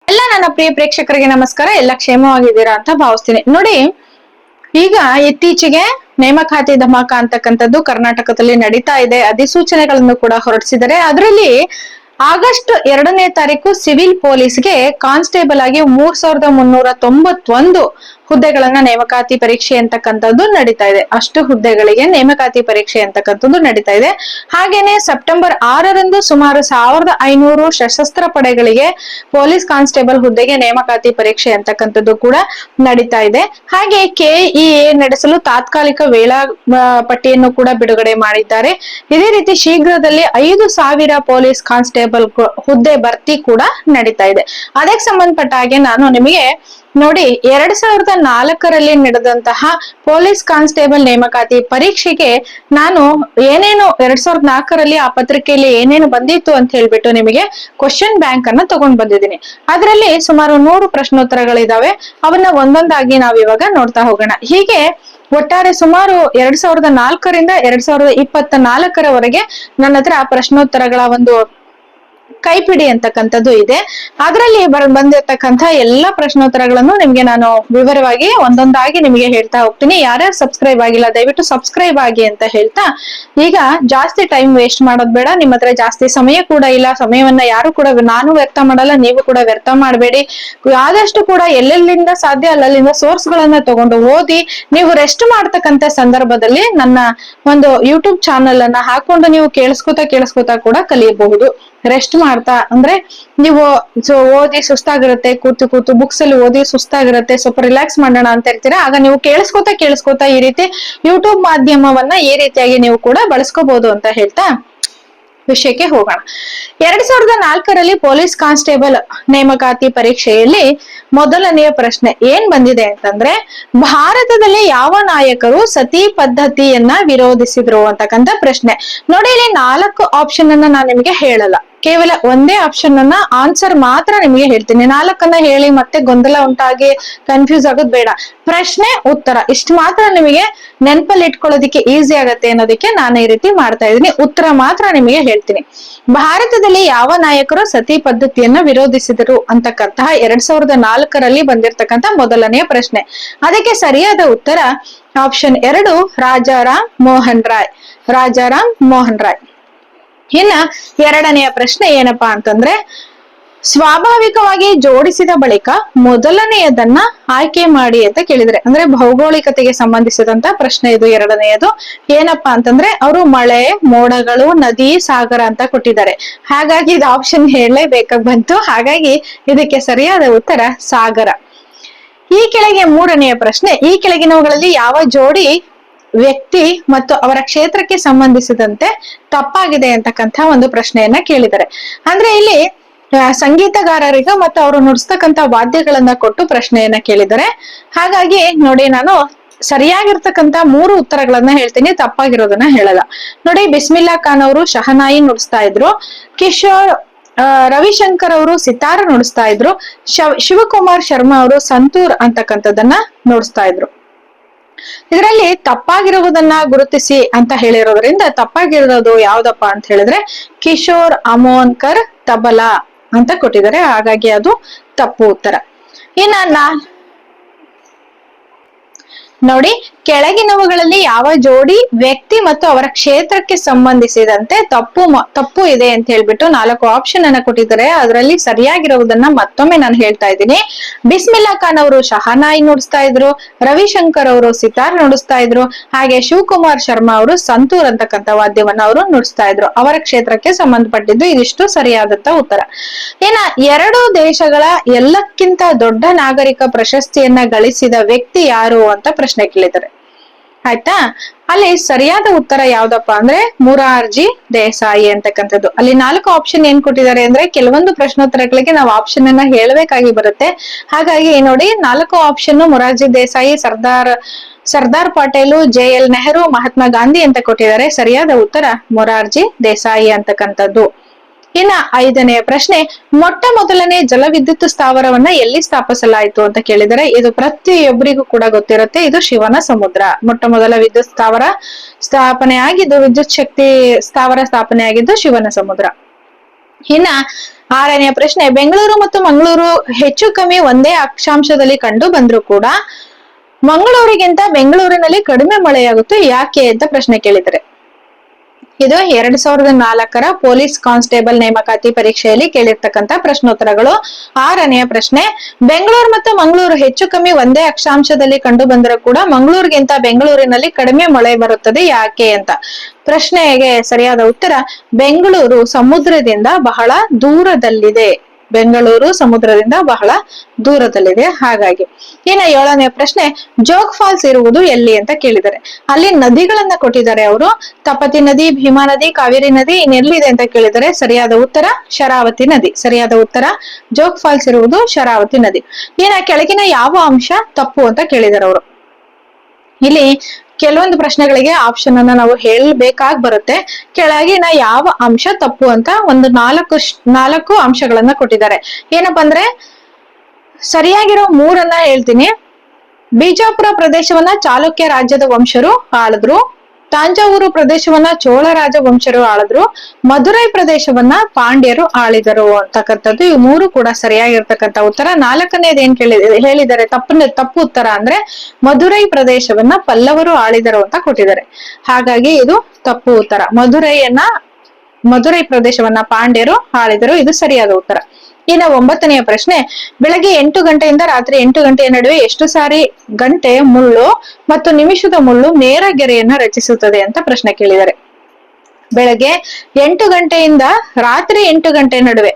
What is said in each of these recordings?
ಎಲ್ಲ ನನ್ನ ಪ್ರಿಯ ಪ್ರೇಕ್ಷಕರಿಗೆ ನಮಸ್ಕಾರ. ಎಲ್ಲ ಕ್ಷೇಮವಾಗಿದ್ದೀರಾ ಅಂತ ಭಾವಿಸ್ತೀನಿ. ನೋಡಿ, ಈಗ ಇತ್ತೀಚೆಗೆ ನೇಮಕಾತಿ ಧಮಾಕ ಅಂತಕ್ಕಂಥದ್ದು ಕರ್ನಾಟಕದಲ್ಲಿ ನಡೀತಾ ಇದೆ. ಅಧಿಸೂಚನೆಗಳನ್ನು ಕೂಡ ಹೊರಡಿಸಿದ್ದಾರೆ. ಅದರಲ್ಲಿ ಆಗಸ್ಟ್ 2ನೇ ತಾರೀಕು ಸಿವಿಲ್ ಪೊಲೀಸ್ಗೆ ಕಾನ್ಸ್ಟೇಬಲ್ ಆಗಿ 3391 ಹುದ್ದೆಗಳನ್ನ ನೇಮಕಾತಿ ಪರೀಕ್ಷೆ ಅಂತಕ್ಕಂಥದ್ದು ನಡೀತಾ ಇದೆ. ಅಷ್ಟು ಹುದ್ದೆಗಳಿಗೆ ನೇಮಕಾತಿ ಪರೀಕ್ಷೆ ಅಂತಕ್ಕಂಥದ್ದು ನಡೀತಾ ಇದೆ. ಹಾಗೇನೆ ಸೆಪ್ಟೆಂಬರ್ 6ರಂದು ಸುಮಾರು 1500 ಸಶಸ್ತ್ರ ಪಡೆಗಳಿಗೆ ಪೊಲೀಸ್ ಕಾನ್ಸ್ಟೇಬಲ್ ಹುದ್ದೆಗೆ ನೇಮಕಾತಿ ಪರೀಕ್ಷೆ ಅಂತಕ್ಕಂಥದ್ದು ಕೂಡ ನಡೀತಾ ಇದೆ. ಹಾಗೆ ಕೆಇಎ ನಡೆಸಲು ತಾತ್ಕಾಲಿಕ ವೇಳಾ ಪಟ್ಟಿಯನ್ನು ಕೂಡ ಬಿಡುಗಡೆ ಮಾಡಿದ್ದಾರೆ. ಇದೇ ರೀತಿ ಶೀಘ್ರದಲ್ಲಿ 5000 ಪೊಲೀಸ್ ಕಾನ್ಸ್ಟೇಬಲ್ ಹುದ್ದೆ ಭರ್ತಿ ಕೂಡ ನಡೀತಾ ಇದೆ. ಅದಕ್ಕೆ ಸಂಬಂಧಪಟ್ಟ ಹಾಗೆ ನಾನು ನಿಮಗೆ ನೋಡಿ, 2004ರಲ್ಲಿ ನಡೆದಂತಹ ಪೊಲೀಸ್ ಕಾನ್ಸ್ಟೇಬಲ್ ನೇಮಕಾತಿ ಪರೀಕ್ಷೆಗೆ ನಾನು ಏನೇನು 2004ರಲ್ಲಿ ಆ ಪತ್ರಿಕೆಯಲ್ಲಿ ಏನೇನು ಬಂದಿತ್ತು ಅಂತ ಹೇಳ್ಬಿಟ್ಟು ನಿಮಗೆ ಕ್ವಶನ್ ಬ್ಯಾಂಕ್ ಅನ್ನ ತಗೊಂಡ್ ಬಂದಿದ್ದೀನಿ. ಅದರಲ್ಲಿ ಸುಮಾರು 100 ಪ್ರಶ್ನೋತ್ತರಗಳಿದಾವೆ. ಅವನ್ನ ಒಂದೊಂದಾಗಿ ನಾವ್ ಇವಾಗ ನೋಡ್ತಾ ಹೋಗೋಣ. ಹೀಗೆ ಒಟ್ಟಾರೆ ಸುಮಾರು 2004ರಿಂದ 2024ರವರೆಗೆ ನನ್ನ ಹತ್ರ ಪ್ರಶ್ನೋತ್ತರಗಳ ಒಂದು ಕೈಪಿಡಿ ಅಂತಕ್ಕಂಥದ್ದು ಇದೆ. ಅದರಲ್ಲಿ ಬಂದಿರ್ತಕ್ಕಂಥ ಎಲ್ಲಾ ಪ್ರಶ್ನೋತ್ತರಗಳನ್ನು ನಿಮ್ಗೆ ನಾನು ವಿವರವಾಗಿ ಒಂದೊಂದಾಗಿ ನಿಮಗೆ ಹೇಳ್ತಾ ಹೋಗ್ತೀನಿ. ಯಾರ್ಯಾರು ಸಬ್ಸ್ಕ್ರೈಬ್ ಆಗಿಲ್ಲ ದಯವಿಟ್ಟು ಸಬ್ಸ್ಕ್ರೈಬ್ ಆಗಿ ಅಂತ ಹೇಳ್ತಾ, ಈಗ ಜಾಸ್ತಿ ಟೈಮ್ ವೇಸ್ಟ್ ಮಾಡೋದ್ ಬೇಡ. ನಿಮ್ಮ ಹತ್ರ ಜಾಸ್ತಿ ಸಮಯ ಕೂಡ ಇಲ್ಲ. ಸಮಯವನ್ನ ಯಾರು ಕೂಡ ನಾನು ವ್ಯರ್ಥ ಮಾಡಲ್ಲ, ನೀವು ಕೂಡ ವ್ಯರ್ಥ ಮಾಡಬೇಡಿ. ಆದಷ್ಟು ಕೂಡ ಎಲ್ಲೆಲ್ಲಿಂದ ಸಾಧ್ಯ ಅಲ್ಲಲ್ಲಿಂದ ಸೋರ್ಸ್ ಗಳನ್ನ ತಗೊಂಡು ಓದಿ. ನೀವು ರೆಸ್ಟ್ ಮಾಡ್ತಕ್ಕಂಥ ಸಂದರ್ಭದಲ್ಲಿ ನನ್ನ ಒಂದು ಯೂಟ್ಯೂಬ್ ಚಾನಲ್ ಅನ್ನ ಹಾಕೊಂಡು ನೀವು ಕೇಳಿಸ್ಕೊತಾ ಕೂಡ ಕಲಿಯಬಹುದು. ರೆಸ್ಟ್ ಮಾಡ್ತಾ ಅಂದ್ರೆ ನೀವು ಓದಿ ಸುಸ್ತಾಗಿರುತ್ತೆ, ಕೂತು ಬುಕ್ಸ್ ಅಲ್ಲಿ ಓದಿ ಸುಸ್ತಾಗಿರುತ್ತೆ, ಸ್ವಲ್ಪ ರಿಲ್ಯಾಕ್ಸ್ ಮಾಡೋಣ ಅಂತ ಇರ್ತೀರಾ. ಆಗ ನೀವು ಕೇಳಿಸ್ಕೊತಾ ಈ ರೀತಿ ಯೂಟ್ಯೂಬ್ ಮಾಧ್ಯಮವನ್ನ ಈ ರೀತಿಯಾಗಿ ನೀವು ಕೂಡ ಬಳಸ್ಕೋಬಹುದು ಅಂತ ಹೇಳ್ತಾ ವಿಷಯಕ್ಕೆ ಹೋಗೋಣ. 2004ರಲ್ಲಿ ಪೊಲೀಸ್ ಕಾನ್ಸ್ಟೇಬಲ್ ನೇಮಕಾತಿ ಪರೀಕ್ಷೆಯಲ್ಲಿ ಮೊದಲನೆಯ ಪ್ರಶ್ನೆ ಏನ್ ಬಂದಿದೆ ಅಂತಂದ್ರೆ, ಭಾರತದಲ್ಲಿ ಯಾವ ನಾಯಕರು ಸತಿ ಪದ್ಧತಿಯನ್ನ ವಿರೋಧಿಸಿದ್ರು ಅಂತಕ್ಕಂಥ ಪ್ರಶ್ನೆ. ನೋಡಿ, ಇಲ್ಲಿ 4 ಆಪ್ಷನ್ ಅನ್ನ ನಾನು ನಿಮಗೆ ಹೇಳಲ್ಲ, ಕೇವಲ ಒಂದೇ ಆಪ್ಷನ್ ಅನ್ನ ಆನ್ಸರ್ ಮಾತ್ರ ನಿಮಗೆ ಹೇಳ್ತೀನಿ. 4 ಹೇಳಿ ಮತ್ತೆ ಗೊಂದಲ ಉಂಟಾಗಿ ಕನ್ಫ್ಯೂಸ್ ಆಗೋದು ಬೇಡ. ಪ್ರಶ್ನೆ ಉತ್ತರ ಇಷ್ಟು ಮಾತ್ರ ನಿಮಗೆ ನೆನಪಲ್ಲಿ ಇಟ್ಕೊಳ್ಳೋದಿಕ್ಕೆ ಈಸಿ ಆಗತ್ತೆ ಅನ್ನೋದಕ್ಕೆ ನಾನು ಈ ರೀತಿ ಮಾಡ್ತಾ ಇದ್ದೀನಿ. ಉತ್ತರ ಮಾತ್ರ ನಿಮಗೆ ಹೇಳ್ತೀನಿ. ಭಾರತದಲ್ಲಿ ಯಾವ ನಾಯಕರು ಸತಿ ಪದ್ಧತಿಯನ್ನ ವಿರೋಧಿಸಿದರು ಅಂತಕ್ಕಂತಹ 2004ರಲ್ಲಿ ಬಂದಿರತಕ್ಕಂತ ಮೊದಲನೆಯ ಪ್ರಶ್ನೆ. ಅದಕ್ಕೆ ಸರಿಯಾದ ಉತ್ತರ ಆಪ್ಷನ್ 2 ರಾಜಾರಾಮ್ ಮೋಹನ್ ರಾಯ್. ರಾಜಾರಾಮ್ ಮೋಹನ್ ರಾಯ್. ಇನ್ನ ಎರಡನೆಯ ಪ್ರಶ್ನೆ ಏನಪ್ಪಾ ಅಂತಂದ್ರೆ, ಸ್ವಾಭಾವಿಕವಾಗಿ ಜೋಡಿಸಿದ ಬಳಿಕ ಮೊದಲನೆಯದನ್ನ ಆಯ್ಕೆ ಮಾಡಿ ಅಂತ ಕೇಳಿದ್ರೆ, ಅಂದ್ರೆ ಭೌಗೋಳಿಕತೆಗೆ ಸಂಬಂಧಿಸಿದಂತ ಪ್ರಶ್ನೆ ಇದು. ಎರಡನೆಯದು ಏನಪ್ಪಾ ಅಂತಂದ್ರೆ, ಅವರು ಮಳೆ, ಮೋಡಗಳು, ನದಿ, ಸಾಗರ ಅಂತ ಕೊಟ್ಟಿದ್ದಾರೆ. ಹಾಗಾಗಿ ಇದು ಆಪ್ಷನ್ ಹೇಳಲೇಬೇಕಾಗಿ ಬಂತು. ಹಾಗಾಗಿ ಇದಕ್ಕೆ ಸರಿಯಾದ ಉತ್ತರ ಸಾಗರ. ಈ ಕೆಳಗೆ ಮೂರನೆಯ ಪ್ರಶ್ನೆ, ಈ ಕೆಳಗಿನವುಗಳಲ್ಲಿ ಯಾವ ಜೋಡಿ ವ್ಯಕ್ತಿ ಮತ್ತು ಅವರ ಕ್ಷೇತ್ರಕ್ಕೆ ಸಂಬಂಧಿಸಿದಂತೆ ತಪ್ಪಾಗಿದೆ ಅಂತಕ್ಕಂಥ ಒಂದು ಪ್ರಶ್ನೆಯನ್ನ ಕೇಳಿದ್ದಾರೆ. ಅಂದ್ರೆ ಇಲ್ಲಿ ಸಂಗೀತಗಾರರಿಗ ಮತ್ತು ಅವರು ನುಡಿಸ್ತಕ್ಕಂಥ ವಾದ್ಯಗಳನ್ನ ಕೊಟ್ಟು ಪ್ರಶ್ನೆಯನ್ನ ಕೇಳಿದ್ದಾರೆ. ಹಾಗಾಗಿ ನೋಡಿ, ನಾನು ಸರಿಯಾಗಿರ್ತಕ್ಕಂಥ 3 ಉತ್ತರಗಳನ್ನ ಹೇಳ್ತೀನಿ, ತಪ್ಪಾಗಿರೋದನ್ನ ಹೇಳಲ್ಲ. ನೋಡಿ, ಬಿಸ್ಮಿಲ್ಲಾ ಖಾನ್ ಅವರು ಶಹನಾಯಿ ನುಡಿಸ್ತಾ ಇದ್ರು. ಕಿಶೋರ್ ರವಿಶಂಕರ್ ಅವರು ಸಿತಾರ ನುಡಿಸ್ತಾ ಇದ್ರು. ಶಿವಕುಮಾರ್ ಶರ್ಮಾ ಅವರು ಸಂತೂರ್ ಅಂತಕ್ಕಂಥದ್ದನ್ನ ನುಡಿಸ್ತಾ ಇದ್ರು. ಇದರಲ್ಲಿ ತಪ್ಪಾಗಿರುವುದನ್ನ ಗುರುತಿಸಿ ಅಂತ ಹೇಳಿರೋದ್ರಿಂದ ತಪ್ಪಾಗಿರೋದು ಯಾವ್ದಪ್ಪ ಅಂತ ಹೇಳಿದ್ರೆ ಕಿಶೋರ್ ಅಮೋನ್ಕರ್ ತಬಲಾ ಅಂತ ಕೊಟ್ಟಿದ್ದಾರೆ. ಹಾಗಾಗಿ ಅದು ತಪ್ಪು ಉತ್ತರ. ಇನ್ನ ನೋಡಿ, ಕೆಳಗಿನವುಗಳಲ್ಲಿ ಯಾವ ಜೋಡಿ ವ್ಯಕ್ತಿ ಮತ್ತು ಅವರ ಕ್ಷೇತ್ರಕ್ಕೆ ಸಂಬಂಧಿಸಿದಂತೆ ತಪ್ಪು ಇದೆ ಅಂತ ಹೇಳ್ಬಿಟ್ಟು 4 ಆಪ್ಷನ್ ಅನ್ನ ಕೊಟ್ಟಿದ್ದಾರೆ. ಅದರಲ್ಲಿ ಸರಿಯಾಗಿರುವುದನ್ನ ಮತ್ತೊಮ್ಮೆ ನಾನು ಹೇಳ್ತಾ ಇದ್ದೀನಿ. ಬಿಸ್ಮಿಲ್ಲಾ ಖಾನ್ ಅವರು ಶಹನಾಯಿ ನುಡಿಸ್ತಾ ಇದ್ರು, ರವಿಶಂಕರ್ ಅವರು ಸಿತಾರ್ ನುಡಿಸ್ತಾ ಇದ್ರು, ಹಾಗೆ ಶಿವಕುಮಾರ್ ಶರ್ಮಾ ಅವರು ಸಂತೂರ್ ಅಂತಕ್ಕಂಥ ವಾದ್ಯವನ್ನ ಅವರು ನುಡಿಸ್ತಾ ಇದ್ರು. ಅವರ ಕ್ಷೇತ್ರಕ್ಕೆ ಸಂಬಂಧಪಟ್ಟಿದ್ದು ಇದಿಷ್ಟು ಸರಿಯಾದಂತ ಉತ್ತರ. ಇನ್ನ 2 ದೇಶಗಳ ಎಲ್ಲಕ್ಕಿಂತ ದೊಡ್ಡ ನಾಗರಿಕ ಪ್ರಶಸ್ತಿಯನ್ನ ಗಳಿಸಿದ ವ್ಯಕ್ತಿ ಯಾರು ಅಂತ ಪ್ರಶ್ನೆ ಕೇಳಿದ್ದಾರೆ. ಆಯ್ತಾ? ಅಲ್ಲಿ ಸರಿಯಾದ ಉತ್ತರ ಯಾವ್ದಪ್ಪ ಅಂದ್ರೆ ಮೊರಾರ್ಜಿ ದೇಸಾಯಿ ಅಂತಕ್ಕಂಥದ್ದು. ಅಲ್ಲಿ 4 ಆಪ್ಷನ್ ಏನ್ ಕೊಟ್ಟಿದ್ದಾರೆ ಅಂದ್ರೆ, ಕೆಲವೊಂದು ಪ್ರಶ್ನೋತ್ತರಗಳಿಗೆ ನಾವು ಆಪ್ಷನ್ ಅನ್ನ ಹೇಳಬೇಕಾಗಿ ಬರುತ್ತೆ. ಹಾಗಾಗಿ ನೋಡಿ, 4 ಆಪ್ಷನ್ ಮೊರಾರ್ಜಿ ದೇಸಾಯಿ, ಸರ್ದಾರ್ ಪಟೇಲು, JL ನೆಹರು, ಮಹಾತ್ಮ ಗಾಂಧಿ ಅಂತ ಕೊಟ್ಟಿದ್ದಾರೆ. ಸರಿಯಾದ ಉತ್ತರ ಮೊರಾರ್ಜಿ ದೇಸಾಯಿ ಅಂತಕ್ಕಂಥದ್ದು. ಇನ್ನ 5ನೆಯ ಪ್ರಶ್ನೆ, ಮೊಟ್ಟ ಮೊದಲನೇ ಜಲವಿದ್ಯುತ್ ಸ್ಥಾವರವನ್ನ ಎಲ್ಲಿ ಸ್ಥಾಪಿಸಲಾಯಿತು ಅಂತ ಕೇಳಿದರೆ, ಇದು ಪ್ರತಿಯೊಬ್ಬರಿಗೂ ಕೂಡ ಗೊತ್ತಿರುತ್ತೆ. ಇದು ಶಿವನ ಸಮುದ್ರ. ಮೊಟ್ಟ ಮೊದಲ ವಿದ್ಯುತ್ ಸ್ಥಾಪನೆ ಆಗಿದ್ದು, ವಿದ್ಯುತ್ ಶಕ್ತಿ ಸ್ಥಾವರ ಸ್ಥಾಪನೆ ಆಗಿದ್ದು ಶಿವನ ಸಮುದ್ರ. ಇನ್ನ 6ನೇ ಪ್ರಶ್ನೆ, ಬೆಂಗಳೂರು ಮತ್ತು ಮಂಗಳೂರು ಹೆಚ್ಚು ಕಮ್ಮಿ ಒಂದೇ ಅಕ್ಷಾಂಶದಲ್ಲಿ ಕಂಡು ಬಂದ್ರು ಕೂಡ ಮಂಗಳೂರಿಗಿಂತ ಬೆಂಗಳೂರಿನಲ್ಲಿ ಕಡಿಮೆ ಮಳೆಯಾಗುತ್ತೆ ಯಾಕೆ ಅಂತ ಪ್ರಶ್ನೆ ಕೇಳಿದರೆ, ಇದು 2004ರ ಪೊಲೀಸ್ ಕಾನ್ಸ್ಟೇಬಲ್ ನೇಮಕಾತಿ ಪರೀಕ್ಷೆಯಲ್ಲಿ ಕೇಳಿರ್ತಕ್ಕಂತ ಪ್ರಶ್ನೋತ್ತರಗಳು. 6ನೇ ಪ್ರಶ್ನೆ, ಬೆಂಗಳೂರು ಮತ್ತು ಮಂಗಳೂರು ಹೆಚ್ಚು ಕಮ್ಮಿ ಒಂದೇ ಅಕ್ಷಾಂಶದಲ್ಲಿ ಕಂಡು ಬಂದರೂ ಕೂಡ ಮಂಗಳೂರಿಗಿಂತ ಬೆಂಗಳೂರಿನಲ್ಲಿ ಕಡಿಮೆ ಮಳೆ ಬರುತ್ತದೆ ಯಾಕೆ ಅಂತ. ಪ್ರಶ್ನೆಗೆ ಸರಿಯಾದ ಉತ್ತರ, ಬೆಂಗಳೂರು ಸಮುದ್ರದಿಂದ ಬಹಳ ದೂರದಲ್ಲಿದೆ. ಬೆಂಗಳೂರು ಸಮುದ್ರದಿಂದ ಬಹಳ ದೂರದಲ್ಲಿದೆ ಹಾಗಾಗಿ. ಇನ್ನು 7ನೇ ಪ್ರಶ್ನೆ, ಜೋಗ್ ಫಾಲ್ಸ್ ಇರುವುದು ಎಲ್ಲಿ ಅಂತ ಕೇಳಿದ್ದಾರೆ. ಅಲ್ಲಿ ನದಿಗಳನ್ನ ಕೊಟ್ಟಿದ್ದಾರೆ ಅವರು, ತಪತಿ ನದಿ, ಭೀಮಾ ನದಿ, ಕಾವೇರಿ ನದಿ, ಇನ್ನೆಲ್ಲಿದೆ ಅಂತ ಕೇಳಿದರೆ ಸರಿಯಾದ ಉತ್ತರ ಶರಾವತಿ ನದಿ. ಸರಿಯಾದ ಉತ್ತರ ಜೋಗ್ ಫಾಲ್ಸ್ ಇರುವುದು ಶರಾವತಿ ನದಿ. ಇನ್ನ ಕೆಳಗಿನ ಯಾವ ಅಂಶ ತಪ್ಪು ಅಂತ ಕೇಳಿದ್ದಾರೆ ಅವರು. ಇಲ್ಲಿ ಕೆಲವೊಂದು ಪ್ರಶ್ನೆಗಳಿಗೆ ಆಪ್ಷನ್ ಅನ್ನ ನಾವು ಹೇಳ್ಬೇಕಾಗ್ ಬರುತ್ತೆ. ಕೆಳಗಿನ ಯಾವ ಅಂಶ ತಪ್ಪು ಅಂತ ಒಂದು ನಾಲ್ಕು ಅಂಶಗಳನ್ನ ಕೊಟ್ಟಿದ್ದಾರೆ. ಏನಪ್ಪಾ ಅಂದ್ರೆ ಸರಿಯಾಗಿರೋ 3 ಹೇಳ್ತೀನಿ. ಬಿಜಾಪುರ ಪ್ರದೇಶವನ್ನ ಚಾಲುಕ್ಯ ರಾಜ್ಯದ ವಂಶರು ಆಳಿದ್ರು. ತಾಂಜಾವೂರು ಪ್ರದೇಶವನ್ನ ಚೋಳ ರಾಜವಂಶರು ಆಳಿದ್ರು. ಮಧುರೈ ಪ್ರದೇಶವನ್ನ ಪಾಂಡ್ಯರು ಆಳಿದರು ಅಂತಕ್ಕಂಥದ್ದು. ಇವು 3 ಕೂಡ ಸರಿಯಾಗಿರ್ತಕ್ಕಂಥ ಉತ್ತರ. 4ನೇದು ಏನ್ ಹೇಳಿದ್ದಾರೆ ತಪ್ಪು ಉತ್ತರ ಅಂದ್ರೆ ಮಧುರೈ ಪ್ರದೇಶವನ್ನ ಪಲ್ಲವರು ಆಳಿದರು ಅಂತ ಕೊಟ್ಟಿದ್ದಾರೆ. ಹಾಗಾಗಿ ಇದು ತಪ್ಪು ಉತ್ತರ. ಮಧುರೈ ಪ್ರದೇಶವನ್ನ ಪಾಂಡ್ಯರು ಆಳಿದರು, ಇದು ಸರಿಯಾದ ಉತ್ತರ. ಇನ್ನ 9ನೇ ಪ್ರಶ್ನೆ, ಬೆಳಗ್ಗೆ 8 ಗಂಟೆಯಿಂದ ರಾತ್ರಿ 8 ಗಂಟೆಯ ನಡುವೆ ಎಷ್ಟು ಸಾರಿ ಗಂಟೆ ಮುಳ್ಳು ಮತ್ತು ನಿಮಿಷದ ಮುಳ್ಳು ನೇರ ಗೆರೆಯನ್ನ ರಚಿಸುತ್ತದೆ ಅಂತ ಪ್ರಶ್ನೆ ಕೇಳಿದ್ದಾರೆ. ಬೆಳಗ್ಗೆ 8 ಗಂಟೆಯಿಂದ ರಾತ್ರಿ 8 ಗಂಟೆ ನಡುವೆ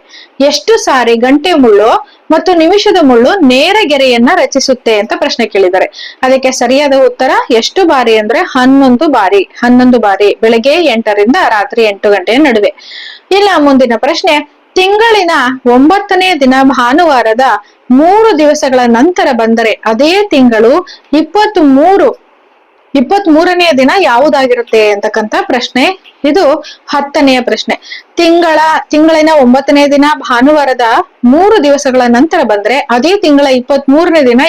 ಎಷ್ಟು ಸಾರಿ ಗಂಟೆ ಮುಳ್ಳು ಮತ್ತು ನಿಮಿಷದ ಮುಳ್ಳು ನೇರ ಗೆರೆಯನ್ನ ರಚಿಸುತ್ತೆ ಅಂತ ಪ್ರಶ್ನೆ ಕೇಳಿದ್ದಾರೆ. ಅದಕ್ಕೆ ಸರಿಯಾದ ಉತ್ತರ ಎಷ್ಟು ಬಾರಿ ಅಂದ್ರೆ 11 ಬಾರಿ. 11 ಬಾರಿ ಬೆಳಗ್ಗೆ 8ರಿಂದ ರಾತ್ರಿ 8 ಗಂಟೆಯ ನಡುವೆ. ಇಲ್ಲ ಮುಂದಿನ ಪ್ರಶ್ನೆ, ತಿಂಗಳಿನ 9ನೇ ದಿನ ಭಾನುವಾರದ 3 ದಿವಸಗಳ ನಂತರ ಬಂದರೆ ಅದೇ ತಿಂಗಳು 23ನೇ ದಿನ ಯಾವುದಾಗಿರುತ್ತೆ ಅಂತಕ್ಕಂಥ ಪ್ರಶ್ನೆ. ಇದು 10ನೇ ಪ್ರಶ್ನೆ. ತಿಂಗಳಿನ 9ನೇ ದಿನ ಭಾನುವಾರದ 3 ದಿವಸಗಳ ನಂತರ ಬಂದ್ರೆ ಅದೇ ತಿಂಗಳ 23ನೇ ದಿನ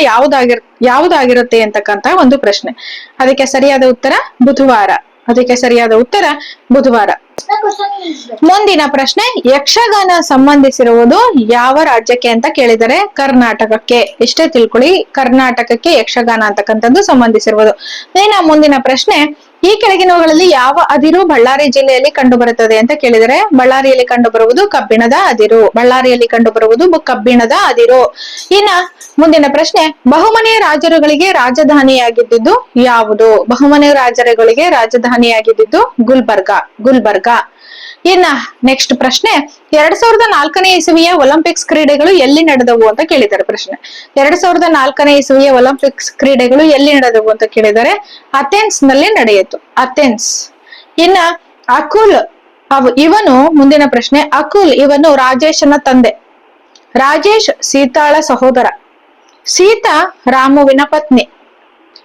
ಯಾವುದಾಗಿರುತ್ತೆ ಅಂತಕ್ಕಂಥ ಒಂದು ಪ್ರಶ್ನೆ. ಅದಕ್ಕೆ ಸರಿಯಾದ ಉತ್ತರ ಬುಧವಾರ. ಅದಕ್ಕೆ ಸರಿಯಾದ ಉತ್ತರ ಬುಧವಾರ. ಮುಂದಿನ ಪ್ರಶ್ನೆ, ಯಕ್ಷಗಾನ ಸಂಬಂಧಿಸಿರುವುದು ಯಾವ ರಾಜ್ಯಕ್ಕೆ ಅಂತ ಕೇಳಿದರೆ ಕರ್ನಾಟಕಕ್ಕೆ. ಇಷ್ಟೇ ತಿಳ್ಕೊಳ್ಳಿ, ಕರ್ನಾಟಕಕ್ಕೆ ಯಕ್ಷಗಾನ ಅಂತಕ್ಕಂಥದ್ದು ಸಂಬಂಧಿಸಿರುವುದು. ಇನ್ನ ಮುಂದಿನ ಪ್ರಶ್ನೆ, ಈ ಕೆಳಗಿನವುಗಳಲ್ಲಿ ಯಾವ ಅದಿರು ಬಳ್ಳಾರಿ ಜಿಲ್ಲೆಯಲ್ಲಿ ಕಂಡು ಬರುತ್ತದೆ ಅಂತ ಕೇಳಿದರೆ ಬಳ್ಳಾರಿಯಲ್ಲಿ ಕಂಡು ಬರುವುದು ಕಬ್ಬಿಣದ ಅದಿರು. ಬಳ್ಳಾರಿಯಲ್ಲಿ ಕಂಡು ಬರುವುದು ಕಬ್ಬಿಣದ ಅದಿರು. ಇನ್ನ ಮುಂದಿನ ಪ್ರಶ್ನೆ, ಬಹುಮನೆಯ ರಾಜರುಗಳಿಗೆ ರಾಜಧಾನಿಯಾಗಿದ್ದು ಯಾವುದು? ಬಹುಮನೆಯ ರಾಜರುಗಳಿಗೆ ರಾಜಧಾನಿಯಾಗಿದ್ದು ಗುಲ್ಬರ್ಗ. ಇನ್ನ ನೆಕ್ಸ್ಟ್ ಪ್ರಶ್ನೆ, 2004ನೇ ಇಸವಿಯ ಒಲಿಂಪಿಕ್ಸ್ ಕ್ರೀಡೆಗಳು ಎಲ್ಲಿ ನಡೆದವು ಅಂತ ಕೇಳಿದ್ದಾರೆ ಪ್ರಶ್ನೆ. 2004ನೇ ಇಸವಿಯ ಒಲಿಂಪಿಕ್ಸ್ ಕ್ರೀಡೆಗಳು ಎಲ್ಲಿ ನಡೆದವು ಅಂತ ಕೇಳಿದರೆ ಅಥೆನ್ಸ್ ನಲ್ಲಿ ನಡೆಯಿತು. ಅಥೆನ್ಸ್. ಇನ್ನ ಅಕುಲ್ ಇವನು, ಮುಂದಿನ ಪ್ರಶ್ನೆ, ಅಕುಲ್ ಇವನು ರಾಜೇಶನ ತಂದೆ. ರಾಜೇಶ್ ಸೀತಾಳ ಸಹೋದರ. ಸೀತಾ ರಾಮುವಿನ ಪತ್ನಿ.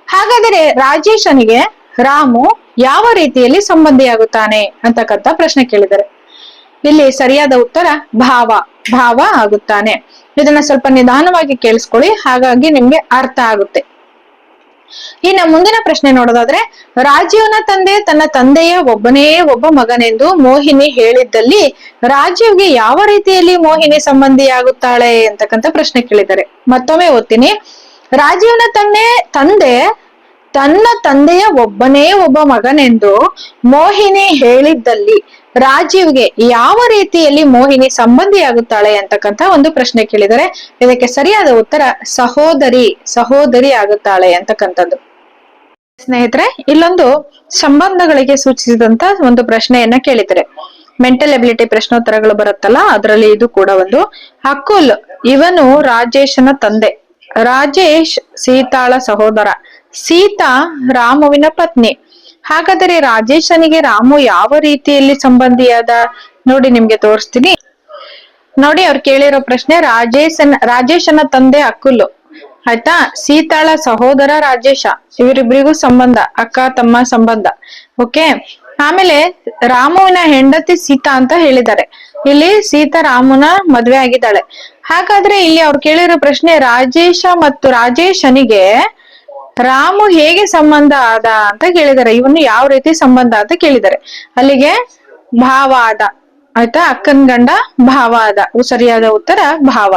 ಹಾಗಾದರೆ ರಾಜೇಶನಿಗೆ ರಾಮು ಯಾವ ರೀತಿಯಲ್ಲಿ ಸಂಬಂಧಿಯಾಗುತ್ತಾನೆ ಅಂತಕ್ಕಂಥ ಪ್ರಶ್ನೆ ಕೇಳಿದ್ದಾರೆ. ಇಲ್ಲಿ ಸರಿಯಾದ ಉತ್ತರ ಭಾವ ಆಗುತ್ತಾನೆ. ಇದನ್ನ ಸ್ವಲ್ಪ ನಿಧಾನವಾಗಿ ಕೇಳಿಸ್ಕೊಳ್ಳಿ, ಹಾಗಾಗಿ ನಿಮ್ಗೆ ಅರ್ಥ ಆಗುತ್ತೆ. ಇನ್ನು ಮುಂದಿನ ಪ್ರಶ್ನೆ ನೋಡೋದಾದ್ರೆ, ರಾಜೀವ್ನ ತಂದೆ ತನ್ನ ತಂದೆಯ ಒಬ್ಬನೇ ಒಬ್ಬ ಮಗನೆಂದು ಮೋಹಿನಿ ಹೇಳಿದ್ದಲ್ಲಿ ರಾಜೀವ್ಗೆ ಯಾವ ರೀತಿಯಲ್ಲಿ ಮೋಹಿನಿ ಸಂಬಂಧಿಯಾಗುತ್ತಾಳೆ ಅಂತಕ್ಕಂಥ ಪ್ರಶ್ನೆ ಕೇಳಿದ್ದಾರೆ. ಮತ್ತೊಮ್ಮೆ ಓದ್ತೀನಿ. ರಾಜೀವ್ನ ತಂದೆ ತನ್ನ ತಂದೆಯ ಒಬ್ಬನೇ ಒಬ್ಬ ಮಗನೆಂದು ಮೋಹಿನಿ ಹೇಳಿದ್ದಲ್ಲಿ ರಾಜೀವ್ಗೆ ಯಾವ ರೀತಿಯಲ್ಲಿ ಮೋಹಿನಿ ಸಂಬಂಧಿಯಾಗುತ್ತಾಳೆ ಅಂತಕ್ಕಂಥ ಒಂದು ಪ್ರಶ್ನೆ ಕೇಳಿದರೆ ಇದಕ್ಕೆ ಸರಿಯಾದ ಉತ್ತರ ಸಹೋದರಿ ಆಗುತ್ತಾಳೆ ಅಂತಕ್ಕಂಥದ್ದು. ಸ್ನೇಹಿತರೆ, ಇಲ್ಲೊಂದು ಸಂಬಂಧಗಳಿಗೆ ಸೂಚಿಸಿದಂತ ಒಂದು ಪ್ರಶ್ನೆಯನ್ನ ಕೇಳಿದರೆ ಮೆಂಟಲ್ ಎಬಿಲಿಟಿ ಪ್ರಶ್ನೋತ್ತರಗಳು ಬರುತ್ತಲ್ಲ, ಅದರಲ್ಲಿ ಇದು ಕೂಡ ಒಂದು. ಅಕುಲ್ ಇವನು ರಾಜೇಶನ ತಂದೆ. ರಾಜೇಶ್ ಸೀತಾಳ ಸಹೋದರ. ಸೀತಾ ರಾಮುವಿನ ಪತ್ನಿ. ಹಾಗಾದರೆ ರಾಜೇಶನಿಗೆ ರಾಮು ಯಾವ ರೀತಿಯಲ್ಲಿ ಸಂಬಂಧಿಯಾದ? ನೋಡಿ, ನಿಮ್ಗೆ ತೋರಿಸ್ತೀನಿ ನೋಡಿ. ಅವ್ರು ಕೇಳಿರೋ ಪ್ರಶ್ನೆ, ರಾಜೇಶನ ತಂದೆ ಅಕುಲ್, ಆಯ್ತಾ? ಸೀತಾಳ ಸಹೋದರ ರಾಜೇಶ. ಇವರಿಬ್ಬರಿಗೂ ಸಂಬಂಧ, ಅಕ್ಕ ತಮ್ಮ ಸಂಬಂಧ. ಓಕೆ. ಆಮೇಲೆ ರಾಮುವಿನ ಹೆಂಡತಿ ಸೀತಾ ಅಂತ ಹೇಳಿದ್ದಾರೆ. ಇಲ್ಲಿ ಸೀತಾ ರಾಮುನ ಮದ್ವೆ ಆಗಿದ್ದಾಳೆ. ಹಾಗಾದ್ರೆ ಇಲ್ಲಿ ಅವ್ರು ಕೇಳಿರೋ ಪ್ರಶ್ನೆ, ರಾಜೇಶ ಮತ್ತು ರಾಜೇಶನಿಗೆ ರಾಮು ಹೇಗೆ ಸಂಬಂಧ ಆದ ಅಂತ ಕೇಳಿದ್ದಾರೆ. ಇವನು ಯಾವ ರೀತಿ ಸಂಬಂಧ ಅಂತ ಕೇಳಿದ್ದಾರೆ. ಅಲ್ಲಿಗೆ ಭಾವ ಆದ ಆಯ್ತಾ. ಅಕ್ಕನ್ ಗಂಡ ಭಾವ ಆದ. ಸರಿಯಾದ ಉತ್ತರ ಭಾವ.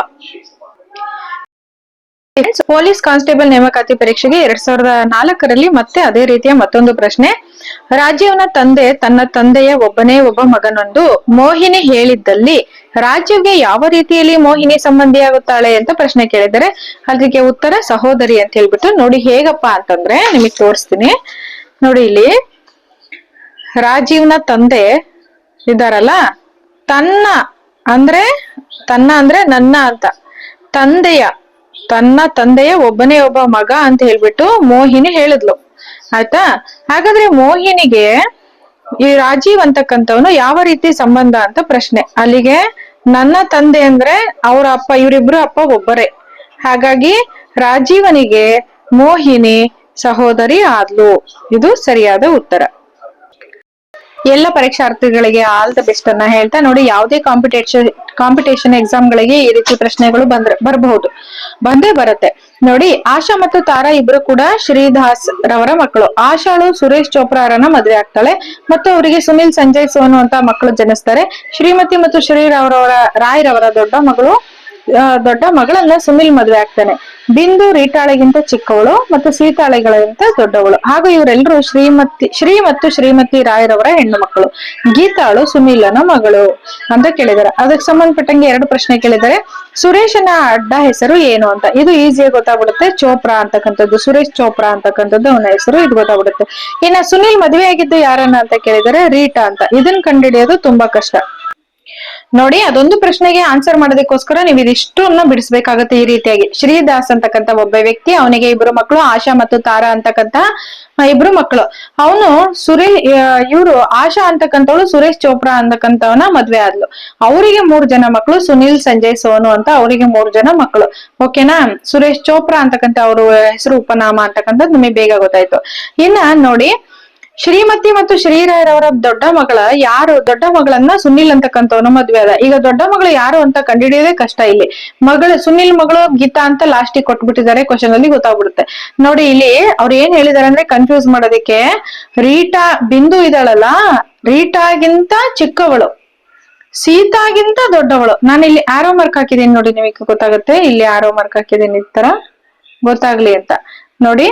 ಪೊಲೀಸ್ ಕಾನ್ಸ್ಟೇಬಲ್ ನೇಮಕಾತಿ ಪರೀಕ್ಷೆಗೆ 2004ರಲ್ಲಿ ಮತ್ತೆ ಅದೇ ರೀತಿಯ ಮತ್ತೊಂದು ಪ್ರಶ್ನೆ. ರಾಜೀವ್ನ ತಂದೆ ತನ್ನ ತಂದೆಯ ಒಬ್ಬನೇ ಒಬ್ಬ ಮಗನೊಂದು ಮೋಹಿನಿ ಹೇಳಿದ್ದಲ್ಲಿ ರಾಜೀವ್ಗೆ ಯಾವ ರೀತಿಯಲ್ಲಿ ಮೋಹಿನಿ ಸಂಬಂಧಿಯಾಗುತ್ತಾಳೆ ಅಂತ ಪ್ರಶ್ನೆ ಕೇಳಿದರೆ ಅದಕ್ಕೆ ಉತ್ತರ ಸಹೋದರಿ ಅಂತ ಹೇಳ್ಬಿಟ್ಟು. ನೋಡಿ ಹೇಗಪ್ಪ ಅಂತಂದ್ರೆ ನಿಮಗ್ ತೋರಿಸ್ತೀನಿ ನೋಡಿ. ಇಲ್ಲಿ ರಾಜೀವ್ನ ತಂದೆ ಇದಾರಲ್ಲ, ತನ್ನ ಅಂದ್ರೆ ನನ್ನ ಅಂತ, ತನ್ನ ತಂದೆಯ ಒಬ್ಬನೇ ಒಬ್ಬ ಮಗ ಅಂತ ಹೇಳ್ಬಿಟ್ಟು ಮೋಹಿನಿ ಹೇಳಿದ್ಲು. ಆಯ್ತಾ. ಹಾಗಾದ್ರೆ ಮೋಹಿನಿಗೆ ಈ ರಾಜೀವ್ ಅಂತಕ್ಕಂಥವನು ಯಾವ ರೀತಿ ಸಂಬಂಧ ಅಂತ ಪ್ರಶ್ನೆ. ಅಲ್ಲಿಗೆ ನನ್ನ ತಂದೆ ಅಂದ್ರೆ ಅವ್ರ ಅಪ್ಪ, ಇವರಿಬ್ರು ಅಪ್ಪ ಒಬ್ಬರೇ. ಹಾಗಾಗಿ ರಾಜೀವನಿಗೆ ಮೋಹಿನಿ ಸಹೋದರಿ ಆದ್ಲು. ಇದು ಸರಿಯಾದ ಉತ್ತರ. ಎಲ್ಲ ಪರೀಕ್ಷಾರ್ಥಿಗಳಿಗೆ ಆಲ್ ದ ಬೆಸ್ಟ್ ಅನ್ನ ಹೇಳ್ತಾ ನೋಡಿ, ಯಾವುದೇ ಕಾಂಪಿಟೇಷನ್ ಎಕ್ಸಾಮ್ ಗಳಿಗೆ ಈ ರೀತಿ ಪ್ರಶ್ನೆಗಳು ಬಂದೇ ಬರುತ್ತೆ ನೋಡಿ. ಆಶಾ ಮತ್ತು ತಾರಾ ಇಬ್ರು ಕೂಡ ಶ್ರೀದಾಸ್ ರವರ ಮಕ್ಕಳು. ಆಶಾಳು ಸುರೇಶ್ ಚೋಪ್ರಾರನ್ನ ಮದ್ವೆ ಆಗ್ತಾಳೆ ಮತ್ತು ಅವರಿಗೆ ಸುನಿಲ್ ಸಂಜಯ್ ಸೋನು ಅಂತ ಮಕ್ಕಳು ಜನಿಸ್ತಾರೆ. ಶ್ರೀಮತಿ ಮತ್ತು ರಾಯ್ ರವರ ದೊಡ್ಡ ಮಗಳನ್ನ ಸುನಿಲ್ ಮದ್ವೆ ಆಗ್ತಾನೆ. ಬಿಂದು ರೀಟಾಳಿಗಿಂತ ಚಿಕ್ಕವಳು ಮತ್ತು ಸೀತಾಳಿಗಳಿಗಿಂತ ದೊಡ್ಡವಳು. ಹಾಗೂ ಇವರೆಲ್ಲರೂ ಶ್ರೀಮತಿ ರಾಯರವರ ಹೆಣ್ಣು ಮಕ್ಕಳು. ಗೀತಾಳು ಸುನಿಲನ ಮಗಳು ಅಂತ ಕೇಳಿದ್ದಾರೆ. ಅದಕ್ಕೆ ಸಂಬಂಧಪಟ್ಟಂಗೆ 2 ಪ್ರಶ್ನೆ ಕೇಳಿದ್ದಾರೆ. ಸುರೇಶನ ಅಡ್ಡ ಹೆಸರು ಏನು ಅಂತ. ಇದು ಈಸಿಯಾಗಿ ಗೊತ್ತಾಗ್ಬಿಡುತ್ತೆ. ಚೋಪ್ರಾ ಅಂತಕ್ಕಂಥದ್ದು, ಸುರೇಶ್ ಚೋಪ್ರಾ ಅಂತಕ್ಕಂಥದ್ದು ಅವನ ಹೆಸರು. ಇದು ಗೊತ್ತಾಗ್ಬಿಡುತ್ತೆ. ಇನ್ನ ಸುನಿಲ್ ಮದುವೆ ಆಗಿದ್ದು ಯಾರನ್ನ ಅಂತ ಕೇಳಿದರೆ ರೀಟಾ ಅಂತ. ಇದನ್ನ ಕಂಡುಹಿಡಿಯೋದು ತುಂಬಾ ಕಷ್ಟ ನೋಡಿ. ಅದೊಂದು ಪ್ರಶ್ನೆಗೆ ಆನ್ಸರ್ ಮಾಡೋದಕ್ಕೋಸ್ಕರ ನೀವು ಇದಿಷ್ಟನ್ನ ಬಿಡಿಸ್ಬೇಕಾಗತ್ತೆ. ಈ ರೀತಿಯಾಗಿ ಶ್ರೀದಾಸ್ ಅಂತಕ್ಕಂಥ ಒಬ್ಬ ವ್ಯಕ್ತಿ, ಅವನಿಗೆ 2 ಮಕ್ಕಳು, ಆಶಾ ಮತ್ತು ತಾರಾ ಅಂತಕ್ಕಂಥ 2 ಮಕ್ಕಳು. ಅವನು ಇವರು ಆಶಾ ಅಂತಕ್ಕಂಥವಳು ಸುರೇಶ್ ಚೋಪ್ರಾ ಅಂತಕ್ಕಂಥವನ ಮದ್ವೆ ಆದ್ಲು. ಅವರಿಗೆ 3 ಜನ ಮಕ್ಕಳು, ಸುನಿಲ್ ಸಂಜಯ್ ಸೋನು ಅಂತ ಅವರಿಗೆ 3 ಜನ ಮಕ್ಕಳು. ಓಕೆನಾ. ಸುರೇಶ್ ಚೋಪ್ರಾ ಅಂತಕ್ಕಂಥ ಅವ್ರ ಹೆಸರು ಉಪನಾಮ ಅಂತಕ್ಕಂಥದ್ದು ನಿಮಗೆ ಬೇಗ ಗೊತ್ತಾಯ್ತು. ಇನ್ನ ನೋಡಿ, ಶ್ರೀಮತಿ ಮತ್ತು ಶ್ರೀರಾಯರವರ ದೊಡ್ಡ ಮಗಳನ್ನ ಸುನಿಲ್ ಅಂತಕ್ಕಂಥವನು ಮದ್ವೆ ಆದ. ಈಗ ದೊಡ್ಡ ಮಗಳು ಯಾರು ಅಂತ ಕಂಡುಹಿಡಿಯೋದೇ ಕಷ್ಟ. ಇಲ್ಲಿ ಸುನಿಲ್ ಮಗಳು ಗೀತಾ ಅಂತ ಲಾಸ್ಟಿಗೆ ಕೊಟ್ಬಿಟ್ಟಿದ್ದಾರೆ. ಕ್ವಶನ್ ಅಲ್ಲಿ ಗೊತ್ತಾಗ್ಬಿಡುತ್ತೆ ನೋಡಿ. ಇಲ್ಲಿ ಅವ್ರು ಏನ್ ಹೇಳಿದಾರೆ ಅಂದ್ರೆ ಕನ್ಫ್ಯೂಸ್ ಮಾಡೋದಕ್ಕೆ, ಬಿಂದು ಇದಾಳಲ್ಲ, ರೀಟಾಗಿಂತ ಚಿಕ್ಕವಳು, ಸೀತಾಗಿಂತ ದೊಡ್ಡವಳು. ನಾನು ಇಲ್ಲಿ ಆರೋ ಮಾರ್ಕ್ ಹಾಕಿದ್ದೀನಿ ನೋಡಿ, ನಿಮಗೆ ಗೊತ್ತಾಗುತ್ತೆ. ಇಲ್ಲಿ ಆರೋ ಮಾರ್ಕ್ ಹಾಕಿದ್ದೀನಿ, ಈ ತರ ಗೊತ್ತಾಗ್ಲಿ ಅಂತ ನೋಡಿ.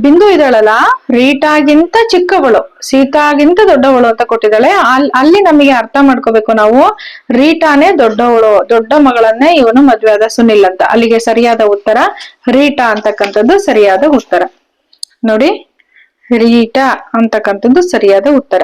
ಬಿಂದು ಇದಾಳಲ್ಲ, ರೀಟಾಗಿಂತ ಚಿಕ್ಕವಳು, ಸೀತಾಗಿಂತ ದೊಡ್ಡವಳು ಅಂತ ಕೊಟ್ಟಿದ್ದಾಳೆ. ಅಲ್ಲಿ ನಮಗೆ ಅರ್ಥ ಮಾಡ್ಕೋಬೇಕು ನಾವು, ರೀಟಾನೇ ದೊಡ್ಡವಳು, ದೊಡ್ಡ ಮಗಳನ್ನೇ ಇವನು ಮದ್ವೆ ಆದ ಸುನಿಲ್ ಅಂತ. ಅಲ್ಲಿಗೆ ಸರಿಯಾದ ಉತ್ತರ ರೀಟಾ ಅಂತಕ್ಕಂಥದ್ದು ಸರಿಯಾದ ಉತ್ತರ ನೋಡಿ. ರೀಟಾ ಅಂತಕ್ಕಂಥದ್ದು ಸರಿಯಾದ ಉತ್ತರ.